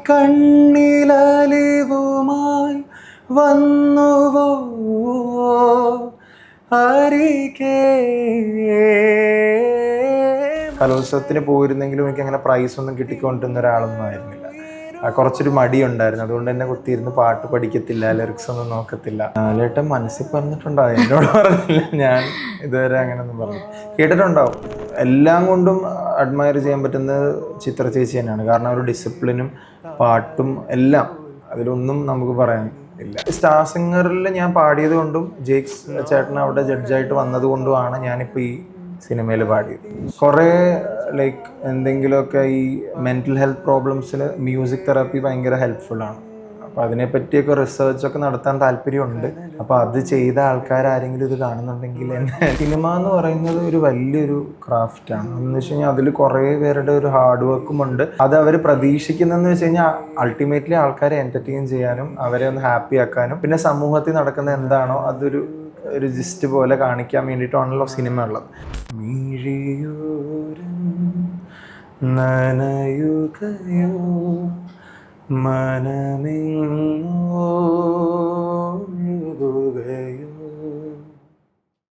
കണ്ണിലലിവുമായി വന്നുവോ അരികെ. കലോത്സവത്തിന് പോയിരുന്നെങ്കിലും എനിക്ക് അങ്ങനെ പ്രൈസ് ഒന്നും കിട്ടിക്കൊണ്ടിരുന്ന ഒരാളൊന്നും ആയിരുന്നില്ല. കുറച്ചൊരു മടിയുണ്ടായിരുന്നു. അതുകൊണ്ട് തന്നെ കുത്തിയിരുന്ന് പാട്ട് പഠിക്കത്തില്ല, ലിറിക്സ് ഒന്നും നോക്കത്തില്ല. ലാലേട്ടൻ മനസ്സിൽ പറഞ്ഞിട്ടുണ്ടാവും, എന്നോട് പറഞ്ഞില്ല. ഞാൻ ഇതുവരെ അങ്ങനെയൊന്നും പറഞ്ഞു കേട്ടിട്ടുണ്ടാവും. എല്ലാം കൊണ്ടും അഡ്മയർ ചെയ്യാൻ പറ്റുന്നത് ചിത്ര ചേച്ചി തന്നെയാണ്. കാരണം ഒരു ഡിസിപ്ലിനും പാട്ടും എല്ലാം, അതിലൊന്നും നമുക്ക് പറയാൻ ഇല്ല. സ്റ്റാർ സിംഗറിൽ ഞാൻ പാടിയത് കൊണ്ടും ജെയ്ക്സ് ചേട്ടൻ അവിടെ ജഡ്ജായിട്ട് വന്നത് കൊണ്ടുമാണ് ഞാനിപ്പോൾ ഈ സിനിമയിൽ പാടിയത്. കുറേ ലൈക്ക് എന്തെങ്കിലുമൊക്കെ ഈ മെൻ്റൽ ഹെൽത്ത് പ്രോബ്ലംസിന് മ്യൂസിക് തെറാപ്പി ഭയങ്കര ഹെൽപ്ഫുള്ളാണ്. അപ്പോൾ അതിനെപ്പറ്റിയൊക്കെ റിസർച്ചൊക്കെ നടത്താൻ താല്പര്യമുണ്ട്. അപ്പോൾ അത് ചെയ്ത ആൾക്കാരാരെങ്കിലും ഇത് കാണുന്നുണ്ടെങ്കിൽ സിനിമ എന്ന് പറയുന്നത് ഒരു വലിയൊരു ക്രാഫ്റ്റാണ്. എന്ന് വെച്ച് കഴിഞ്ഞാൽ അതിൽ കുറേ പേരുടെ ഒരു ഹാർഡ് വർക്കും ഉണ്ട്. അത് അവർ പ്രതീക്ഷിക്കുന്നതെന്ന് വെച്ച് കഴിഞ്ഞാൽ അൾട്ടിമേറ്റ്ലി ആൾക്കാരെ എൻ്റർടൈൻ ചെയ്യാനും അവരെ ഒന്ന് ഹാപ്പി ആക്കാനും പിന്നെ സമൂഹത്തിൽ നടക്കുന്ന എന്താണോ അതൊരു ജിസ്റ്റ് പോലെ കാണിക്കാൻ വേണ്ടിയിട്ടാണല്ലോ സിനിമ ഉള്ളത്. മിഴിയോരം നനയുകയോ മനമെങ്ങോ